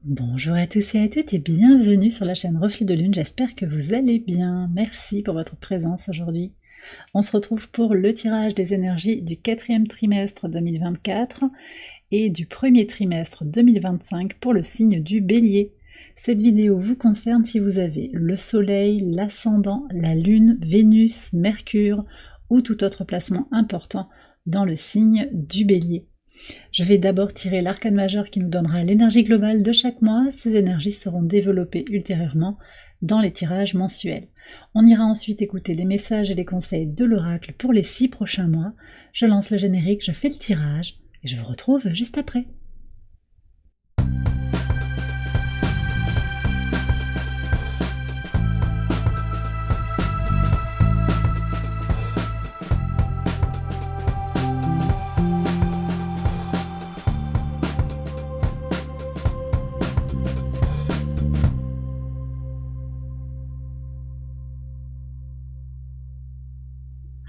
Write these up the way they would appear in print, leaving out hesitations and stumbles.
Bonjour à tous et à toutes et bienvenue sur la chaîne Reflet de Lune, j'espère que vous allez bien. Merci pour votre présence aujourd'hui. On se retrouve pour le tirage des énergies du 4e trimestre 2024 et du premier trimestre 2025 pour le signe du Bélier. Cette vidéo vous concerne si vous avez le Soleil, l'Ascendant, la Lune, Vénus, Mercure ou tout autre placement important dans le signe du Bélier. Je vais d'abord tirer l'arcane majeur qui nous donnera l'énergie globale de chaque mois. Ces énergies seront développées ultérieurement dans les tirages mensuels. On ira ensuite écouter les messages et les conseils de l'oracle pour les 6 prochains mois. Je lance le générique, je fais le tirage et je vous retrouve juste après.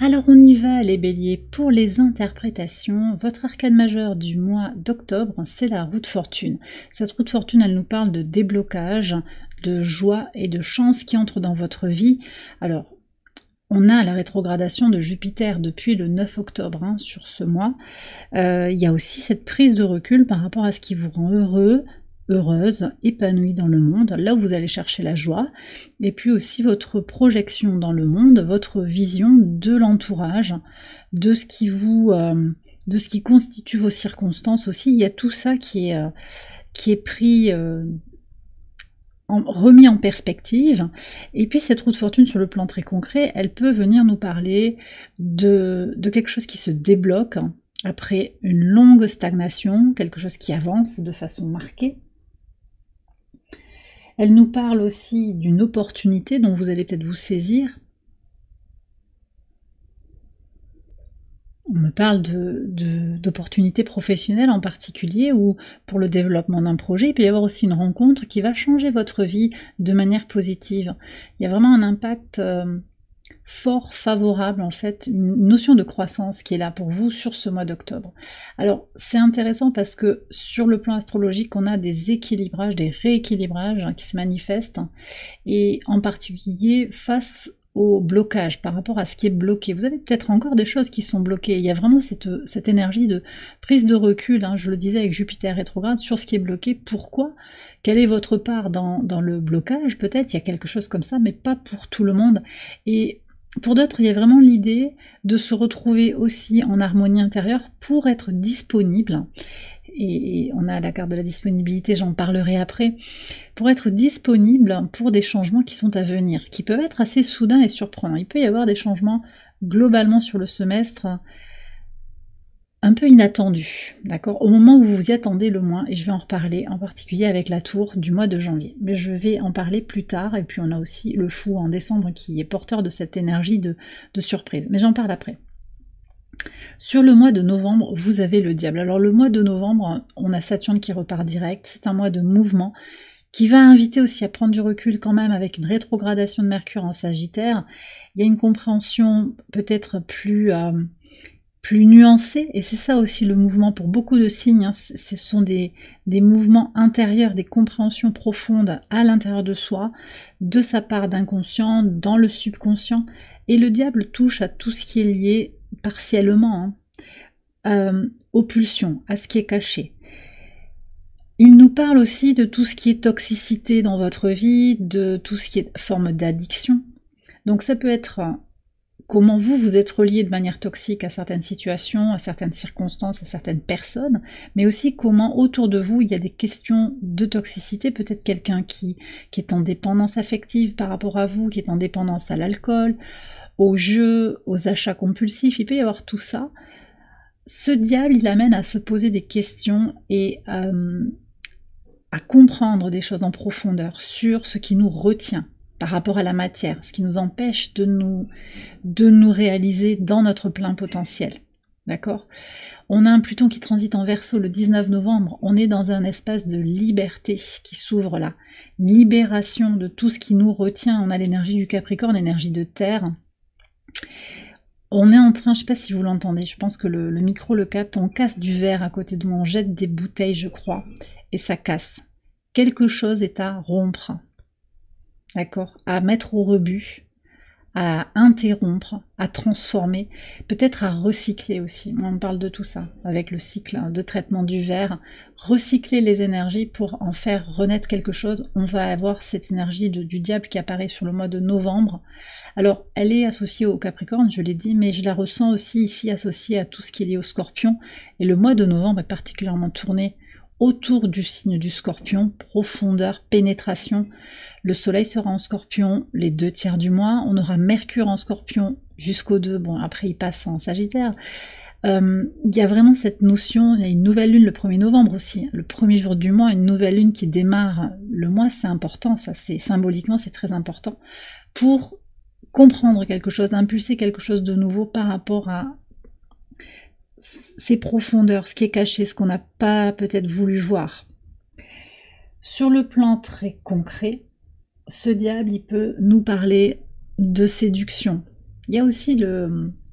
Alors on y va les béliers pour les interprétations. Votre arcane majeur du mois d'octobre, c'est la roue de fortune. Cette roue de fortune, elle nous parle de déblocage, de joie et de chance qui entrent dans votre vie. Alors, on a la rétrogradation de Jupiter depuis le 9 octobre sur ce mois. Il y a aussi cette prise de recul par rapport à ce qui vous rend heureux, heureuse, épanouie dans le monde, là où vous allez chercher la joie, et puis aussi votre projection dans le monde, votre vision de l'entourage, de ce qui vous, de ce qui constitue vos circonstances aussi. Il y a tout ça qui est pris, remis en perspective. Et puis cette roue de fortune sur le plan très concret, elle peut venir nous parler de quelque chose qui se débloque après une longue stagnation, quelque chose qui avance de façon marquée. Elle nous parle aussi d'une opportunité dont vous allez peut-être vous saisir. On me parle d'opportunités professionnelles en particulier ou pour le développement d'un projet. Il peut y avoir aussi une rencontre qui va changer votre vie de manière positive. Il y a vraiment un impact fort, favorable en fait, une notion de croissance qui est là pour vous sur ce mois d'octobre. Alors c'est intéressant parce que sur le plan astrologique on a des équilibrages, des rééquilibrages qui se manifestent et en particulier face au blocage par rapport à ce qui est bloqué. Vous avez peut-être encore des choses qui sont bloquées. Il y a vraiment cette énergie de prise de recul, je le disais avec Jupiter rétrograde, sur ce qui est bloqué. Pourquoi? Quelle est votre part dans le blocage? Peut-être il y a quelque chose comme ça, mais pas pour tout le monde. Et pour d'autres, il y a vraiment l'idée de se retrouver aussi en harmonie intérieure pour être disponible. Et on a la carte de la disponibilité, j'en parlerai après, pour être disponible pour des changements qui sont à venir, qui peuvent être assez soudains et surprenants. Il peut y avoir des changements globalement sur le semestre un peu inattendus, d'accord, au moment où vous vous y attendez le moins, et je vais en reparler en particulier avec la tour du mois de janvier. Mais je vais en parler plus tard, et puis on a aussi le fou en décembre qui est porteur de cette énergie de surprise, mais j'en parle après. Sur le mois de novembre, vous avez le diable. Alors le mois de novembre, on a Saturne qui repart direct, c'est un mois de mouvement qui va inviter aussi à prendre du recul quand même avec une rétrogradation de Mercure en Sagittaire. Il y a une compréhension peut-être plus nuancée, et c'est ça aussi le mouvement pour beaucoup de signes, ce sont des mouvements intérieurs, des compréhensions profondes à l'intérieur de soi, de sa part d'inconscient, dans le subconscient, et le diable touche à tout ce qui est lié partiellement aux pulsions, à ce qui est caché. Il nous parle aussi de tout ce qui est toxicité dans votre vie, de tout ce qui est forme d'addiction. Donc ça peut être comment vous êtes relié de manière toxique à certaines situations, à certaines circonstances, à certaines personnes, mais aussi comment autour de vous il y a des questions de toxicité, peut-être quelqu'un qui est en dépendance affective par rapport à vous, qui est en dépendance à l'alcool, aux jeux, aux achats compulsifs, il peut y avoir tout ça. Ce diable, il amène à se poser des questions et à comprendre des choses en profondeur sur ce qui nous retient par rapport à la matière, ce qui nous empêche de nous réaliser dans notre plein potentiel. D'accord? On a un Pluton qui transite en Verseau le 19 novembre, on est dans un espace de liberté qui s'ouvre là, libération de tout ce qui nous retient. On a l'énergie du Capricorne, l'énergie de terre. On est en train, je ne sais pas si vous l'entendez, je pense que le micro le capte, on casse du verre à côté de nous, on jette des bouteilles je crois, et ça casse. quelque chose est à rompre, d'accord, à mettre au rebut, à interrompre, à transformer, peut-être à recycler aussi. On parle de tout ça avec le cycle de traitement du verre. Recycler les énergies pour en faire renaître quelque chose. On va avoir cette énergie du diable qui apparaît sur le mois de novembre. Alors, elle est associée au Capricorne, je l'ai dit, mais je la ressens aussi ici associée à tout ce qui est lié au Scorpion. Et le mois de novembre est particulièrement tourné autour du signe du Scorpion, profondeur, pénétration. Le soleil sera en Scorpion les 2 tiers du mois, on aura Mercure en Scorpion jusqu'au 2, bon après il passe en Sagittaire. Il y a vraiment cette notion, il y a une nouvelle lune le 1er novembre aussi, le premier jour du mois, une nouvelle lune qui démarre le mois, c'est important, ça c'est symboliquement c'est très important, pour comprendre quelque chose, impulser quelque chose de nouveau par rapport à ces profondeurs, ce qui est caché, ce qu'on n'a pas peut-être voulu voir. Sur le plan très concret, ce diable, il peut nous parler de séduction. Il y a aussi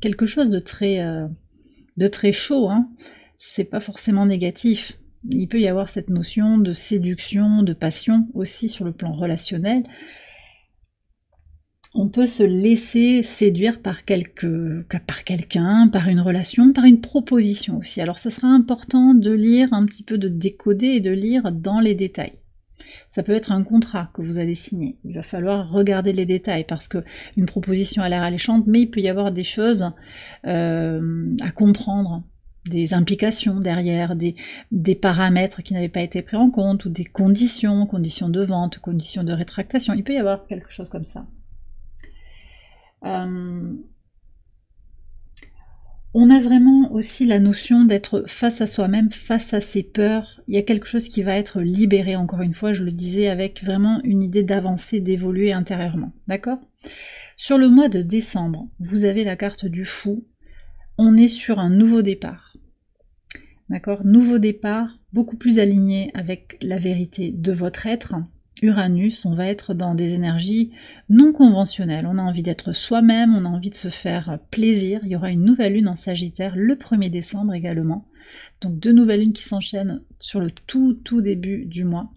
quelque chose de très chaud, hein. C'est pas forcément négatif. Il peut y avoir cette notion de séduction, de passion aussi sur le plan relationnel. On peut se laisser séduire par quelqu'un, par une relation, par une proposition aussi. Alors ça sera important de lire un petit peu, de décoder et de lire dans les détails. Ça peut être un contrat que vous allez signer. Il va falloir regarder les détails parce que une proposition a l'air alléchante, mais il peut y avoir des choses à comprendre, des implications derrière, des paramètres qui n'avaient pas été pris en compte, ou des conditions de vente, conditions de rétractation. Il peut y avoir quelque chose comme ça. On a vraiment aussi la notion d'être face à soi-même, face à ses peurs. Il y a quelque chose qui va être libéré, encore une fois, je le disais, avec vraiment une idée d'avancer, d'évoluer intérieurement. D'accord ? Sur le mois de décembre, vous avez la carte du fou. On est sur un nouveau départ. D'accord ? Nouveau départ, beaucoup plus aligné avec la vérité de votre être. Uranus, on va être dans des énergies non conventionnelles. On a envie d'être soi-même, on a envie de se faire plaisir. Il y aura une nouvelle lune en Sagittaire le 1er décembre également. Donc 2 nouvelles lunes qui s'enchaînent sur le tout début du mois.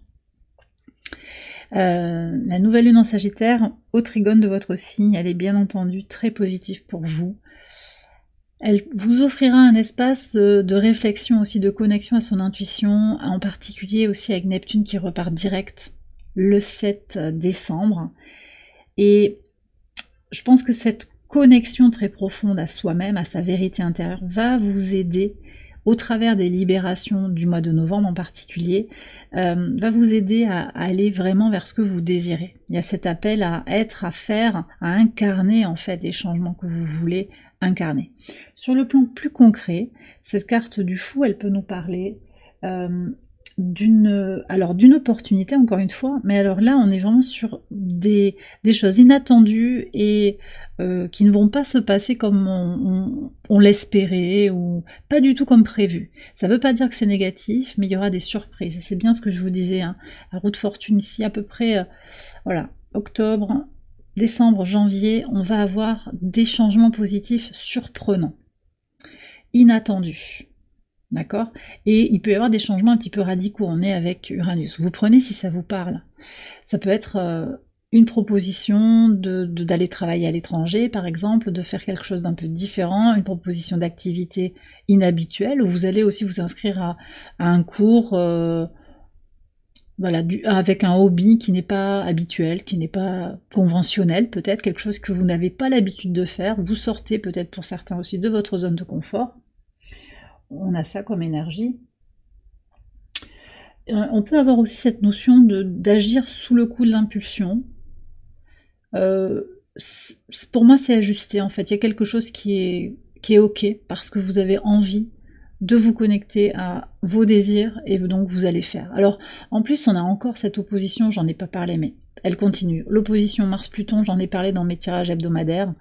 La nouvelle lune en Sagittaire, au trigone de votre signe, elle est bien entendu très positive pour vous. Elle vous offrira un espace de réflexion aussi, de connexion à son intuition, en particulier aussi avec Neptune qui repart direct le 7 décembre. Et je pense que cette connexion très profonde à soi-même, à sa vérité intérieure, va vous aider au travers des libérations du mois de novembre en particulier, va vous aider à aller vraiment vers ce que vous désirez. Il y a cet appel à être, à faire, à incarner en fait les changements que vous voulez incarner. Sur le plan plus concret, cette carte du fou, elle peut nous parler d'une opportunité, encore une fois, mais alors là on est vraiment sur des choses inattendues et qui ne vont pas se passer comme on l'espérait ou pas du tout comme prévu. Ça ne veut pas dire que c'est négatif, mais il y aura des surprises. C'est bien ce que je vous disais, hein. La roue de fortune ici, à peu près, voilà, octobre, décembre, janvier, on va avoir des changements positifs surprenants, inattendus. D'accord ? Et il peut y avoir des changements un petit peu radicaux. On est avec Uranus. Vous prenez si ça vous parle. Ça peut être une proposition d'aller travailler à l'étranger, par exemple, de faire quelque chose d'un peu différent, une proposition d'activité inhabituelle, où vous allez aussi vous inscrire à un cours voilà, avec un hobby qui n'est pas habituel, qui n'est pas conventionnel, peut-être quelque chose que vous n'avez pas l'habitude de faire. Vous sortez peut-être pour certains aussi de votre zone de confort. On a ça comme énergie. On peut avoir aussi cette notion d'agir sous le coup de l'impulsion. Pour moi, c'est ajusté en fait. Il y a quelque chose qui est ok parce que vous avez envie de vous connecter à vos désirs et donc vous allez faire. Alors, en plus, on a encore cette opposition, j'en ai pas parlé, mais elle continue. L'opposition Mars-Pluton, j'en ai parlé dans mes tirages hebdomadaires.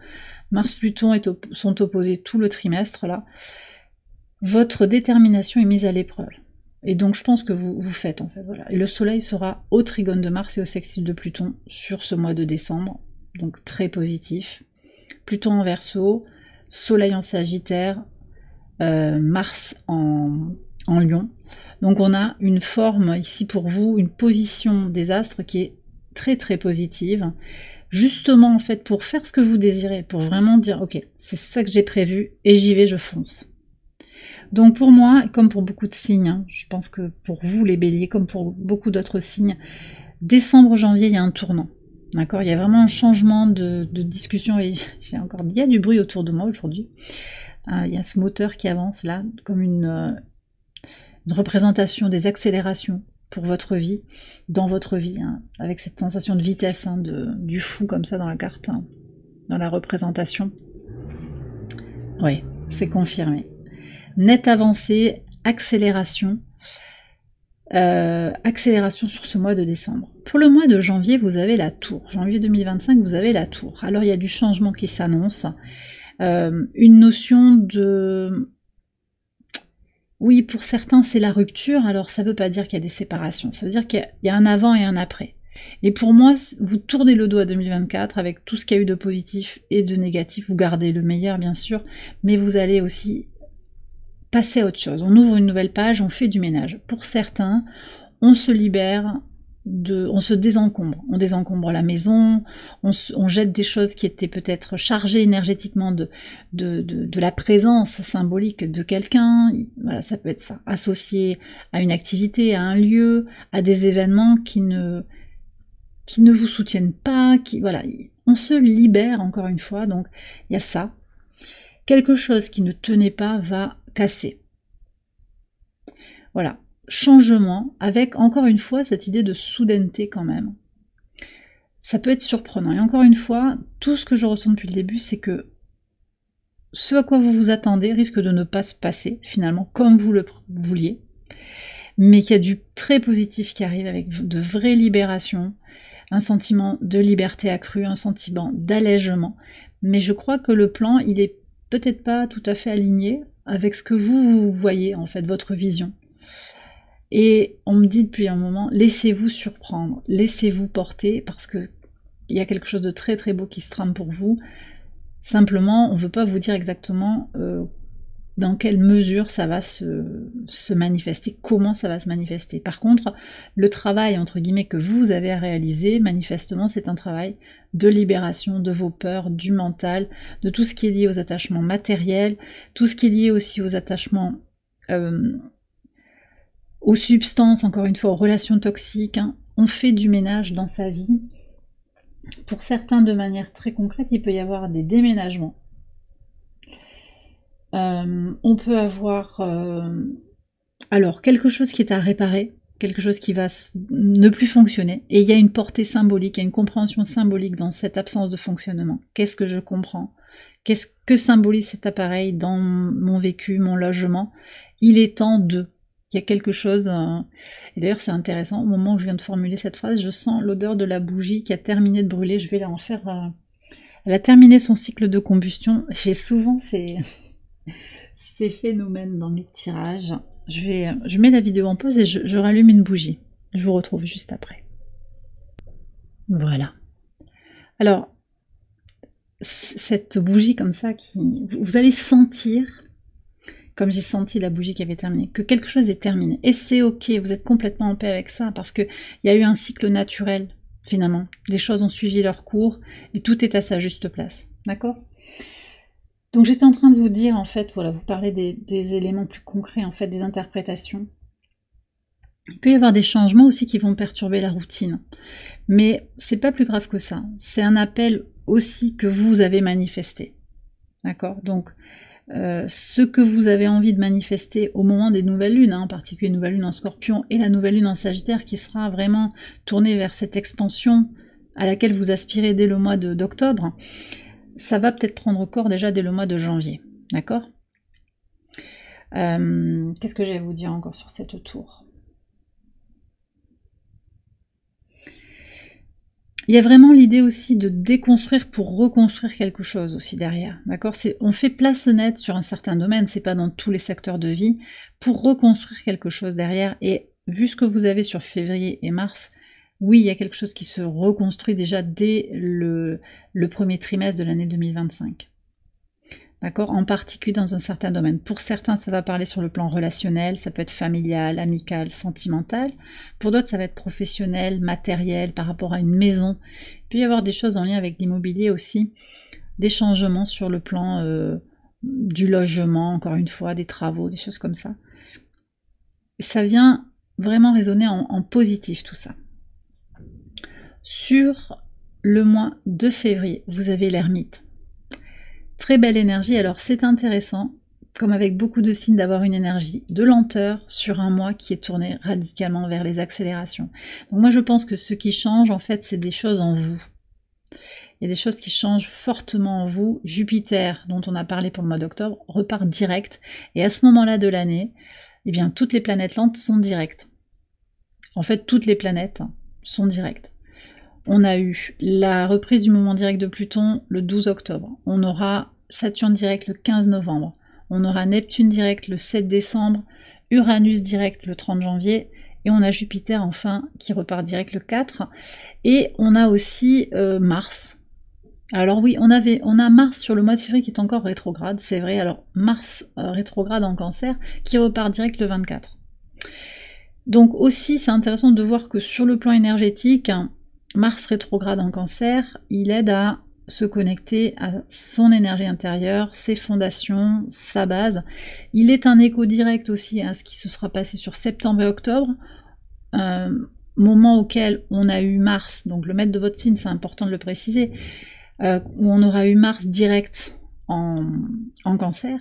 Mars-Pluton sont opposés tout le trimestre là. Votre détermination est mise à l'épreuve. Et donc je pense que vous faites en fait. Voilà. Et le soleil sera au trigone de Mars et au sextile de Pluton sur ce mois de décembre. Donc très positif. Pluton en Verseau, soleil en Sagittaire, Mars en Lion. Donc on a une forme ici pour vous, une position des astres qui est très très positive, justement en fait pour faire ce que vous désirez, pour vraiment dire ok, c'est ça que j'ai prévu et j'y vais, je fonce. Donc pour moi, comme pour beaucoup de signes, hein, je pense que pour vous les béliers, comme pour beaucoup d'autres signes, décembre, janvier, il y a un tournant. D'accord, il y a vraiment un changement de discussion et il y a du bruit autour de moi aujourd'hui. Il y a ce moteur qui avance là, comme une représentation des accélérations pour votre vie, dans votre vie, hein, avec cette sensation de vitesse, hein, du fou comme ça dans la carte, hein, dans la représentation. Oui, c'est confirmé. Nette avancée, accélération. Accélération sur ce mois de décembre. Pour le mois de janvier, vous avez la tour. Janvier 2025, vous avez la tour. Alors il y a du changement qui s'annonce. Une notion de... Oui, pour certains, c'est la rupture. Alors ça ne veut pas dire qu'il y a des séparations. Ça veut dire qu'il y a un avant et un après. Et pour moi, vous tournez le dos à 2024 avec tout ce qu'il y a eu de positif et de négatif. Vous gardez le meilleur, bien sûr, mais vous allez aussi passer à autre chose. On ouvre une nouvelle page, on fait du ménage. Pour certains, on se libère, on se désencombre. On désencombre la maison, on jette des choses qui étaient peut-être chargées énergétiquement de la présence symbolique de quelqu'un. Voilà, ça peut être ça. Associé à une activité, à un lieu, à des événements qui ne vous soutiennent pas. Voilà, on se libère encore une fois. Donc il y a ça. Quelque chose qui ne tenait pas va casser. Voilà, changement avec encore une fois cette idée de soudaineté quand même. Ça peut être surprenant. Et encore une fois, tout ce que je ressens depuis le début, c'est que ce à quoi vous vous attendez risque de ne pas se passer finalement comme vous le vouliez, mais qu'il y a du très positif qui arrive avec de vraies libérations, un sentiment de liberté accrue, un sentiment d'allègement. Mais je crois que le plan, il est peut-être pas tout à fait aligné avec ce que vous voyez, en fait, votre vision. Et on me dit depuis un moment, laissez-vous surprendre, laissez-vous porter, parce que il y a quelque chose de très très beau qui se trame pour vous. Simplement, on ne veut pas vous dire exactement dans quelle mesure ça va se manifester, comment ça va se manifester. Par contre, le travail, entre guillemets, que vous avez à réaliser, manifestement, c'est un travail de libération de vos peurs, du mental, de tout ce qui est lié aux attachements matériels, tout ce qui est lié aussi aux attachements, aux substances, encore une fois, aux relations toxiques. Hein. On fait du ménage dans sa vie. Pour certains, de manière très concrète, il peut y avoir des déménagements. On peut avoir alors quelque chose qui est à réparer, quelque chose qui va ne plus fonctionner, et il y a une portée symbolique, il y a une compréhension symbolique dans cette absence de fonctionnement. Qu'est-ce que je comprends? Qu'est-ce que symbolise cet appareil dans mon vécu, mon logement? Il est temps de... Il y a quelque chose... Et d'ailleurs c'est intéressant, au moment où je viens de formuler cette phrase, je sens l'odeur de la bougie qui a terminé de brûler, je vais la en faire... Elle a terminé son cycle de combustion. J'ai souvent ces phénomènes dans mes tirages. Je mets la vidéo en pause et je rallume une bougie. Je vous retrouve juste après. Voilà. Alors, cette bougie comme ça, vous allez sentir, comme j'ai senti la bougie qui avait terminé, que quelque chose est terminé. Et c'est ok, vous êtes complètement en paix avec ça, parce qu'il y a eu un cycle naturel, finalement. Les choses ont suivi leur cours, et tout est à sa juste place. D'accord ? Donc j'étais en train de vous dire, en fait, voilà, vous parlez des éléments plus concrets, en fait, des interprétations. Il peut y avoir des changements aussi qui vont perturber la routine. Mais c'est pas plus grave que ça. C'est un appel aussi que vous avez manifesté. D'accord ? Donc, ce que vous avez envie de manifester au moment des nouvelles lunes, hein, en particulier nouvelle lune en Scorpion et la nouvelle lune en Sagittaire qui sera vraiment tournée vers cette expansion à laquelle vous aspirez dès le mois d'octobre, ça va peut-être prendre corps déjà dès le mois de janvier, d'accord ? Qu'est-ce que j'ai à vous dire encore sur cette tour ? Il y a vraiment l'idée aussi de déconstruire pour reconstruire quelque chose aussi derrière, d'accord ? On fait place nette sur un certain domaine, c'est pas dans tous les secteurs de vie, pour reconstruire quelque chose derrière. Et vu ce que vous avez sur février et mars, oui, il y a quelque chose qui se reconstruit déjà dès le premier trimestre de l'année 2025. d'accord, en particulier dans un certain domaine. Pour certains, ça va parler sur le plan relationnel, ça peut être familial, amical, sentimental. Pour d'autres, ça va être professionnel, matériel, par rapport à une maison. Il peut y avoir des choses en lien avec l'immobilier aussi, des changements sur le plan du logement, encore une fois, des travaux, des choses comme ça. Ça vient vraiment résonner en positif tout ça. Sur le mois de février, vous avez l'ermite. Très belle énergie, alors c'est intéressant, comme avec beaucoup de signes, d'avoir une énergie de lenteur sur un mois qui est tourné radicalement vers les accélérations. Donc moi je pense que ce qui change en fait c'est des choses en vous. Il y a des choses qui changent fortement en vous. Jupiter, dont on a parlé pour le mois d'octobre, repart direct, et à ce moment-là de l'année, eh bien toutes les planètes lentes sont directes. En fait toutes les planètes sont directes. On a eu la reprise du mouvement direct de Pluton le 12 octobre. On aura Saturne direct le 15 novembre. On aura Neptune direct le 7 décembre. Uranus direct le 30 janvier. Et on a Jupiter enfin qui repart direct le 4. Et on a aussi Mars. Alors oui, on a Mars sur le mois de février qui est encore rétrograde, c'est vrai. Alors Mars rétrograde en Cancer qui repart direct le 24. Donc aussi c'est intéressant de voir que sur le plan énergétique, Mars rétrograde en Cancer, il aide à se connecter à son énergie intérieure, ses fondations, sa base. Il est un écho direct aussi à ce qui se sera passé sur septembre et octobre, moment auquel on a eu Mars, donc le maître de votre signe, c'est important de le préciser, où on aura eu Mars direct en Cancer,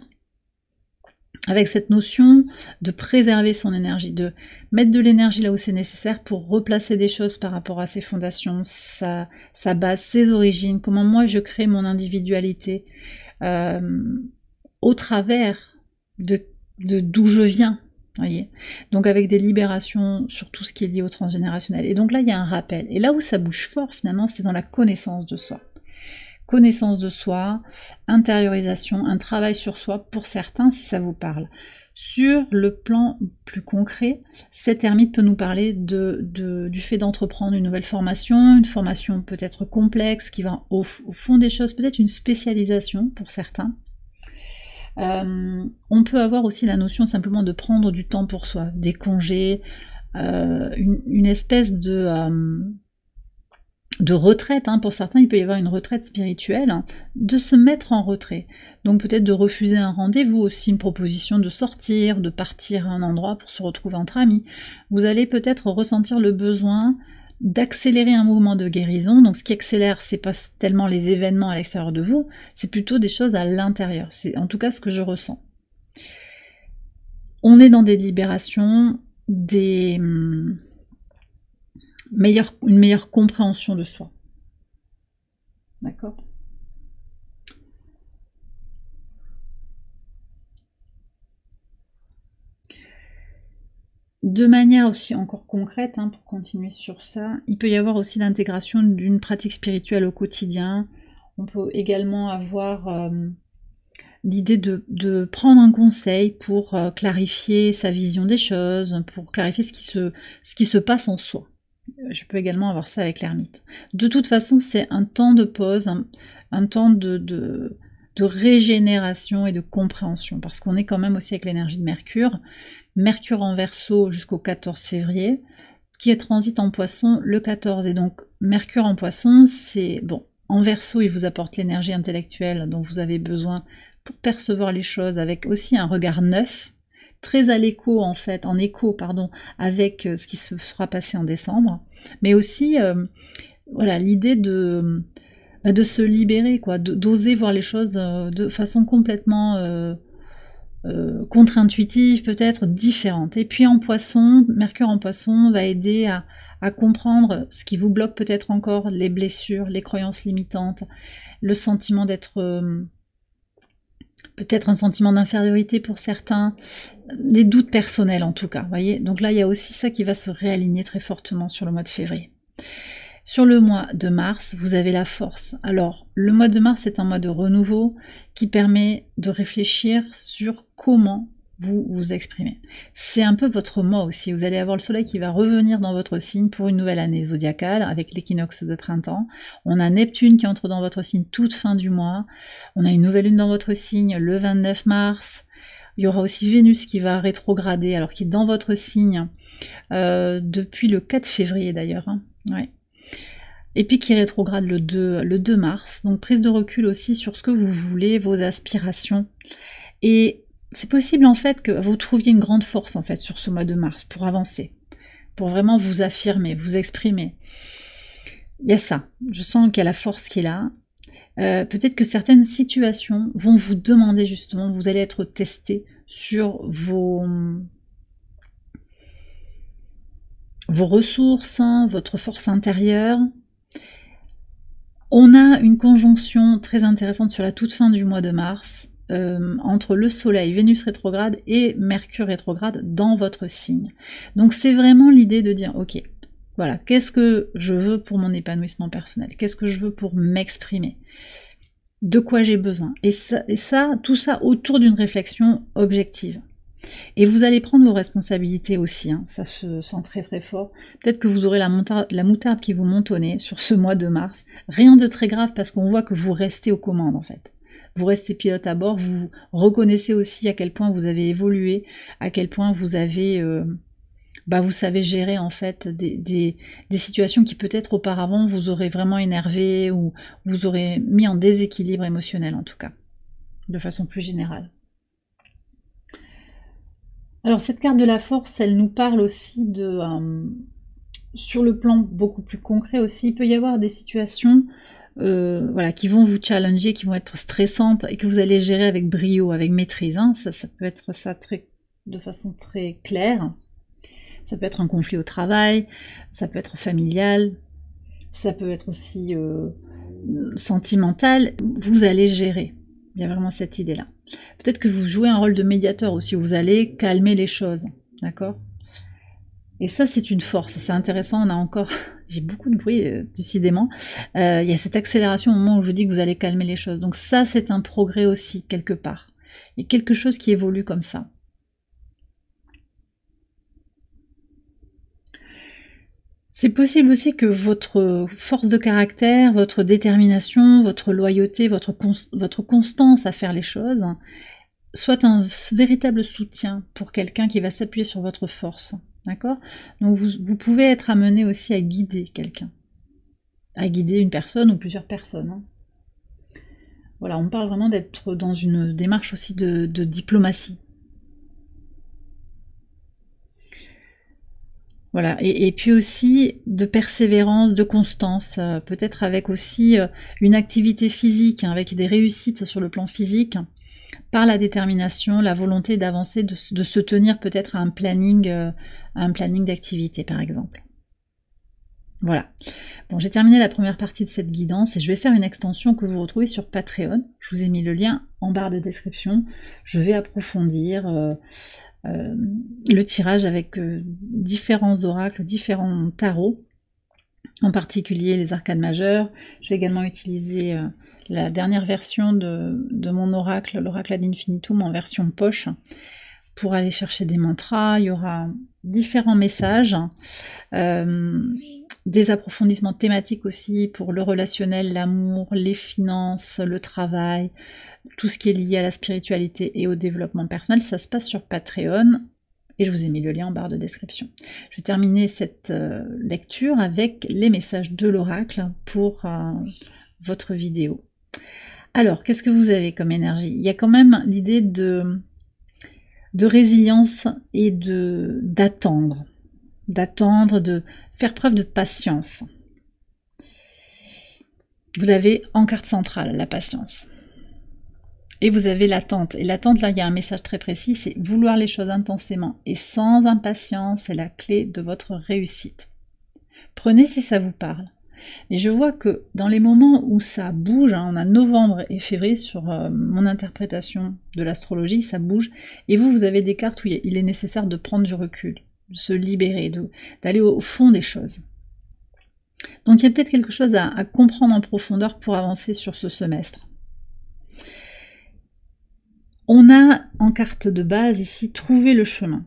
avec cette notion de préserver son énergie, de mettre de l'énergie là où c'est nécessaire pour replacer des choses par rapport à ses fondations, sa base, ses origines, comment moi je crée mon individualité au travers de d'où je viens, voyez. Donc avec des libérations sur tout ce qui est lié au transgénérationnel. Et donc là il y a un rappel. Et là où ça bouge fort finalement, c'est dans la connaissance de soi. Connaissance de soi, intériorisation, un travail sur soi pour certains si ça vous parle. Sur le plan plus concret, cette ermite peut nous parler du fait d'entreprendre une nouvelle formation, une formation peut-être complexe qui va au fond des choses, peut-être une spécialisation pour certains. On peut avoir aussi la notion simplement de prendre du temps pour soi, des congés, une espèce de retraite, hein. Pour certains il peut y avoir une retraite spirituelle, hein, de se mettre en retrait, donc peut-être de refuser un rendez-vous, aussi une proposition de sortir, de partir à un endroit pour se retrouver entre amis. Vous allez peut-être ressentir le besoin d'accélérer un mouvement de guérison, donc ce qui accélère c'est pas tellement les événements à l'extérieur de vous, c'est plutôt des choses à l'intérieur, c'est en tout cas ce que je ressens. On est dans des libérations, une meilleure compréhension de soi. D'accord ? De manière aussi encore concrète, hein, pour continuer sur ça, il peut y avoir aussi l'intégration d'une pratique spirituelle au quotidien. On peut également avoir l'idée de prendre un conseil pour clarifier sa vision des choses, pour clarifier ce qui se passe en soi. Je peux également avoir ça avec l'ermite. De toute façon, c'est un temps de pause, un temps de régénération et de compréhension, parce qu'on est quand même aussi avec l'énergie de Mercure. Mercure en Verseau jusqu'au 14 février, qui est transit en Poisson le 14. Et donc, Mercure en Poisson, c'est... Bon, en Verseau, il vous apporte l'énergie intellectuelle dont vous avez besoin pour percevoir les choses avec aussi un regard neuf, très à l'écho en fait, en écho pardon, avec ce qui se sera passé en décembre, mais aussi voilà l'idée de se libérer, quoi, d'oser voir les choses de façon complètement contre-intuitive, peut-être différente. Et puis en Poisson, Mercure en Poisson va aider à comprendre ce qui vous bloque peut-être encore, les blessures, les croyances limitantes, le sentiment d'être peut-être un sentiment d'infériorité pour certains, des doutes personnels en tout cas, voyez. Donc là, il y a aussi ça qui va se réaligner très fortement sur le mois de février. Sur le mois de mars, vous avez la force. Alors, le mois de mars est un mois de renouveau qui permet de réfléchir sur comment vous vous exprimez. C'est un peu votre moi aussi. Vous allez avoir le soleil qui va revenir dans votre signe pour une nouvelle année zodiacale avec l'équinoxe de printemps. On a Neptune qui entre dans votre signe toute fin du mois. On a une nouvelle lune dans votre signe le 29 mars. Il y aura aussi Vénus qui va rétrograder, alors qui est dans votre signe depuis le 4 février d'ailleurs. Hein. Ouais. Et puis qui rétrograde le 2 mars. Donc prise de recul aussi sur ce que vous voulez, vos aspirations. Et c'est possible en fait que vous trouviez une grande force en fait sur ce mois de mars pour avancer, pour vraiment vous affirmer, vous exprimer. Il y a ça. Je sens qu'il y a la force qui est là. Peut-être que certaines situations vont vous demander justement, vous allez être testé sur vos ressources, hein, votre force intérieure. On a une conjonction très intéressante sur la toute fin du mois de mars entre le soleil, Vénus rétrograde et Mercure rétrograde dans votre signe. Donc c'est vraiment l'idée de dire, ok, voilà, qu'est-ce que je veux pour mon épanouissement personnel? Qu'est-ce que je veux pour m'exprimer? De quoi j'ai besoin? Et ça, tout ça autour d'une réflexion objective. Et vous allez prendre vos responsabilités aussi, hein, ça se sent très très fort. Peut-être que vous aurez la moutarde qui vous monte au nez sur ce mois de mars. Rien de très grave parce qu'on voit que vous restez aux commandes en fait. Vous restez pilote à bord, vous reconnaissez aussi à quel point vous avez évolué, à quel point vous avez... vous savez gérer en fait des situations qui peut-être auparavant vous auraient vraiment énervé ou vous auraient mis en déséquilibre émotionnel en tout cas, de façon plus générale. Alors cette carte de la force, elle nous parle aussi de... sur le plan beaucoup plus concret aussi, il peut y avoir des situations qui vont vous challenger, qui vont être stressantes et que vous allez gérer avec brio, avec maîtrise. Hein. Ça peut être ça de façon très claire. Ça peut être un conflit au travail, ça peut être familial, ça peut être aussi sentimental. Vous allez gérer. Il y a vraiment cette idée-là. Peut-être que vous jouez un rôle de médiateur aussi, où vous allez calmer les choses, d'accord? Et ça, c'est une force, c'est intéressant, on a encore... J'ai beaucoup de bruit, décidément. Il y a cette accélération au moment où je dis que vous allez calmer les choses. Donc ça, c'est un progrès aussi, quelque part. Il y a quelque chose qui évolue comme ça. C'est possible aussi que votre force de caractère, votre détermination, votre loyauté, votre constance à faire les choses soit un véritable soutien pour quelqu'un qui va s'appuyer sur votre force. D'accord? Donc vous pouvez être amené aussi à guider quelqu'un, à guider une personne ou plusieurs personnes. Hein. Voilà, on parle vraiment d'être dans une démarche aussi de diplomatie. Voilà, et puis aussi de persévérance, de constance, peut-être avec aussi une activité physique, hein, avec des réussites sur le plan physique, par la détermination, la volonté d'avancer, de se tenir peut-être à un planning d'activité par exemple. Voilà. Bon, j'ai terminé la première partie de cette guidance et je vais faire une extension que vous retrouvez sur Patreon. Je vous ai mis le lien en barre de description. Je vais approfondir le tirage avec différents oracles, différents tarots, en particulier les arcades majeures. Je vais également utiliser la dernière version de mon oracle, l'oracle ad infinitum en version poche, pour aller chercher des mantras. Il y aura différents messages, des approfondissements thématiques aussi pour le relationnel, l'amour, les finances, le travail, tout ce qui est lié à la spiritualité et au développement personnel. Ça se passe sur Patreon et je vous ai mis le lien en barre de description. Je vais terminer cette lecture avec les messages de l'oracle pour votre vidéo. Alors, qu'est-ce que vous avez comme énergie? Il y a quand même l'idée de résilience et d'attendre, de faire preuve de patience. Vous l'avez en carte centrale, la patience. Et vous avez l'attente. Et l'attente, là, il y a un message très précis, c'est vouloir les choses intensément et sans impatience, c'est la clé de votre réussite. Prenez si ça vous parle. Et je vois que dans les moments où ça bouge, hein, on a novembre et février sur mon interprétation de l'astrologie, ça bouge, et vous avez des cartes où il est nécessaire de prendre du recul, de se libérer, d'aller au fond des choses. Donc il y a peut-être quelque chose à comprendre en profondeur pour avancer sur ce semestre. On a en carte de base ici, trouver le chemin.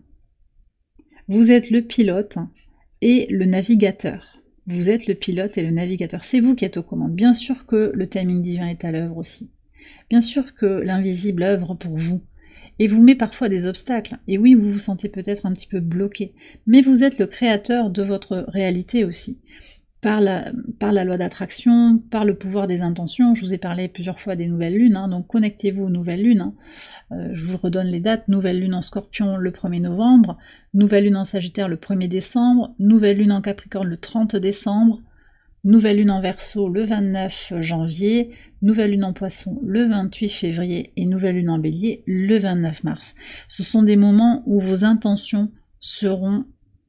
Vous êtes le pilote et le navigateur. Vous êtes le pilote et le navigateur. C'est vous qui êtes aux commandes. Bien sûr que le timing divin est à l'œuvre aussi. Bien sûr que l'invisible œuvre pour vous. Et vous met parfois des obstacles. Et oui, vous vous sentez peut-être un petit peu bloqué. Mais vous êtes le créateur de votre réalité aussi. Par la loi d'attraction, par le pouvoir des intentions. Je vous ai parlé plusieurs fois des nouvelles lunes, hein, donc connectez-vous aux nouvelles lunes. Hein. Je vous redonne les dates. Nouvelle lune en Scorpion le 1er novembre, nouvelle lune en Sagittaire le 1er décembre, nouvelle lune en Capricorne le 30 décembre, nouvelle lune en Verseau le 29 janvier, nouvelle lune en Poisson le 28 février et nouvelle lune en Bélier le 29 mars. Ce sont des moments où vos intentions seront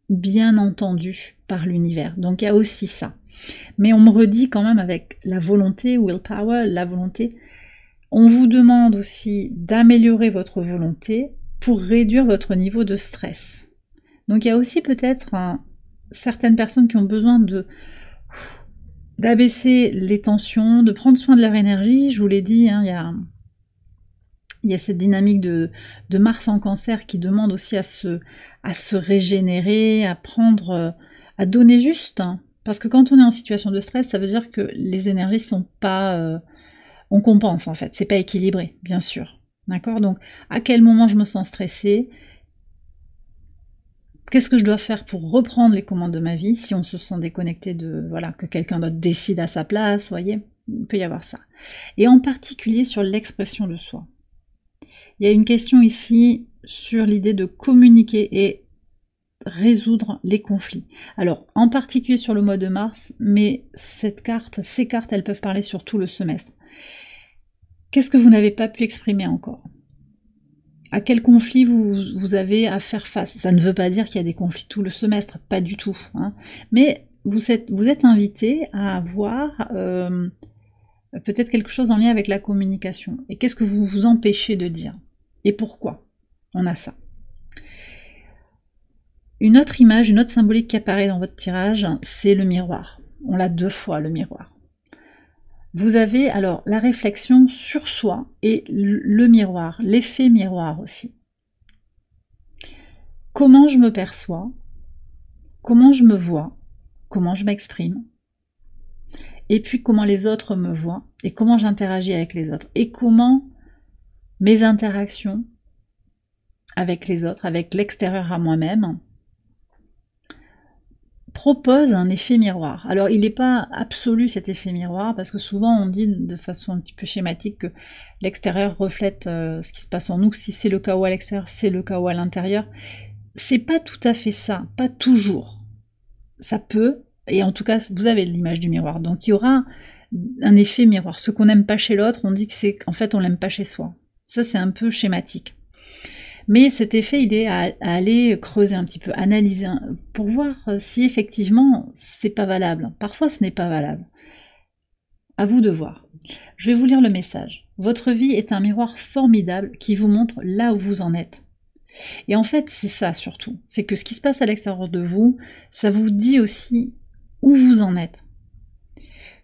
bien entendu par l'univers. Donc il y a aussi ça. Mais on me redit quand même avec la volonté, willpower, la volonté, on vous demande aussi d'améliorer votre volonté pour réduire votre niveau de stress. Donc il y a aussi peut-être certaines personnes qui ont besoin d'abaisser les tensions, de prendre soin de leur énergie. Je vous l'ai dit, hein, il y a cette dynamique de Mars en Cancer qui demande aussi à se régénérer, à donner juste. Hein. Parce que quand on est en situation de stress, ça veut dire que les énergies sont pas... on compense en fait, c'est pas équilibré, bien sûr. D'accord? Donc, à quel moment je me sens stressée? Qu'est-ce que je dois faire pour reprendre les commandes de ma vie si on se sent déconnecté que quelqu'un d'autre décide à sa place, voyez? Il peut y avoir ça. Et en particulier sur l'expression de soi. Il y a une question ici sur l'idée de communiquer et résoudre les conflits. Alors, en particulier sur le mois de mars, mais ces cartes, elles peuvent parler sur tout le semestre. Qu'est-ce que vous n'avez pas pu exprimer encore? À quel conflit vous avez à faire face? Ça ne veut pas dire qu'il y a des conflits tout le semestre, pas du tout. Hein. Mais vous êtes invité à avoir peut-être quelque chose en lien avec la communication. Et qu'est-ce que vous vous empêchez de dire? Et pourquoi? On a ça. Une autre image, une autre symbolique qui apparaît dans votre tirage, c'est le miroir. On l'a 2 fois, le miroir. Vous avez alors la réflexion sur soi et le miroir, l'effet miroir aussi. Comment je me perçois? Comment je me vois? Comment je m'exprime? Et puis comment les autres me voient? Et comment j'interagis avec les autres? Et comment mes interactions avec les autres, avec l'extérieur à moi-même, propose un effet miroir. Alors il n'est pas absolu cet effet miroir, parce que souvent on dit de façon un petit peu schématique que l'extérieur reflète ce qui se passe en nous. Si c'est le chaos à l'extérieur, c'est le chaos à l'intérieur. C'est pas tout à fait ça, pas toujours. Ça peut, et en tout cas vous avez l'image du miroir, donc il y aura un effet miroir. Ce qu'on n'aime pas chez l'autre, on dit que c'est qu'en fait on l'aime pas chez soi. Ça c'est un peu schématique. Mais cet effet, il est à aller creuser un petit peu, analyser, pour voir si effectivement c'est pas valable. Parfois ce n'est pas valable. À vous de voir. Je vais vous lire le message. Votre vie est un miroir formidable qui vous montre là où vous en êtes. Et en fait, c'est ça surtout. C'est que ce qui se passe à l'extérieur de vous, ça vous dit aussi où vous en êtes.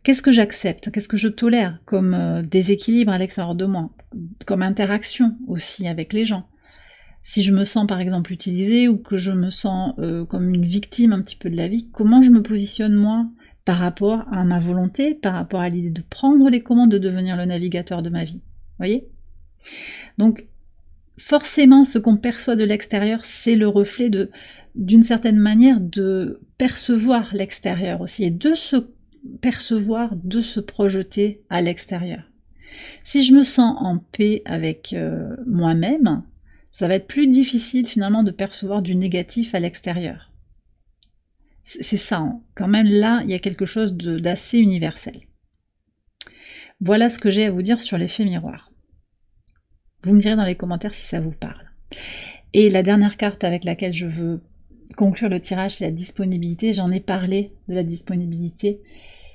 Qu'est-ce que j'accepte? Qu'est-ce que je tolère comme déséquilibre à l'extérieur de moi? Comme interaction aussi avec les gens. Si je me sens par exemple utilisée ou que je me sens comme une victime un petit peu de la vie, comment je me positionne moi par rapport à ma volonté, par rapport à l'idée de prendre les commandes, de devenir le navigateur de ma vie. Vous voyez? Donc forcément ce qu'on perçoit de l'extérieur, c'est le reflet d'une certaine manière de percevoir l'extérieur aussi, et de se percevoir, de se projeter à l'extérieur. Si je me sens en paix avec moi-même, ça va être plus difficile finalement de percevoir du négatif à l'extérieur. C'est ça, hein. Quand même là, il y a quelque chose d'assez universel. Voilà ce que j'ai à vous dire sur l'effet miroir. Vous me direz dans les commentaires si ça vous parle. Et la dernière carte avec laquelle je veux conclure le tirage, c'est la disponibilité. J'en ai parlé de la disponibilité.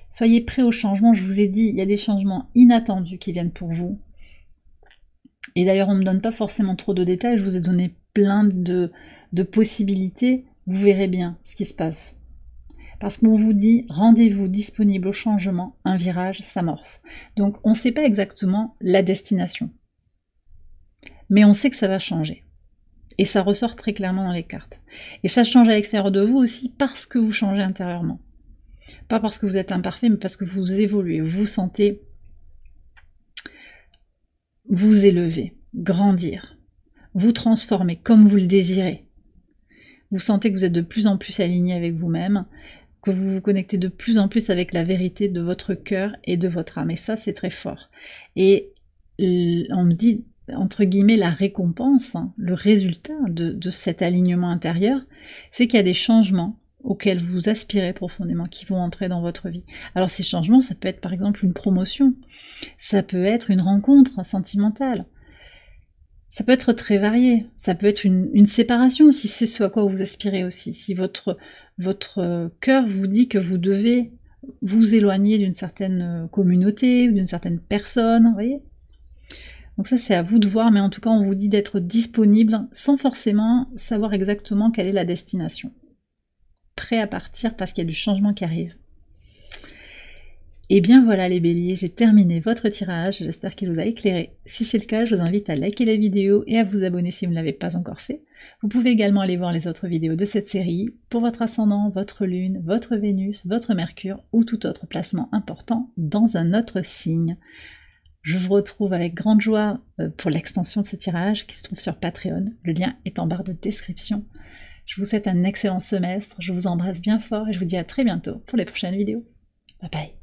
Soyez prêts au changement, je vous ai dit, il y a des changements inattendus qui viennent pour vous. Et d'ailleurs, on ne me donne pas forcément trop de détails, je vous ai donné plein de possibilités, vous verrez bien ce qui se passe. Parce qu'on vous dit, rendez-vous disponible au changement, un virage s'amorce. Donc on ne sait pas exactement la destination. mais on sait que ça va changer. Et ça ressort très clairement dans les cartes. Et ça change à l'extérieur de vous aussi parce que vous changez intérieurement. Pas parce que vous êtes imparfait, mais parce que vous évoluez, vous vous sentez vous élever, grandir, vous transformer comme vous le désirez. Vous sentez que vous êtes de plus en plus aligné avec vous-même, que vous vous connectez de plus en plus avec la vérité de votre cœur et de votre âme. Et ça, c'est très fort. Et on me dit, entre guillemets, la récompense, hein, le résultat de cet alignement intérieur, c'est qu'il y a des changements auxquels vous aspirez profondément, qui vont entrer dans votre vie. Alors ces changements, ça peut être par exemple une promotion, ça peut être une rencontre sentimentale, ça peut être très varié, ça peut être une séparation si c'est ce à quoi vous aspirez aussi, si votre cœur vous dit que vous devez vous éloigner d'une certaine communauté ou d'une certaine personne, vous voyez. Donc ça c'est à vous de voir, mais en tout cas on vous dit d'être disponible sans forcément savoir exactement quelle est la destination. Prêt à partir parce qu'il y a du changement qui arrive. Et bien voilà les béliers, j'ai terminé votre tirage, j'espère qu'il vous a éclairé. Si c'est le cas, je vous invite à liker la vidéo et à vous abonner si vous ne l'avez pas encore fait. Vous pouvez également aller voir les autres vidéos de cette série pour votre ascendant, votre lune, votre Vénus, votre Mercure ou tout autre placement important dans un autre signe. Je vous retrouve avec grande joie pour l'extension de ce tirage qui se trouve sur Patreon. Le lien est en barre de description. Je vous souhaite un excellent semestre, je vous embrasse bien fort et je vous dis à très bientôt pour les prochaines vidéos. Bye bye.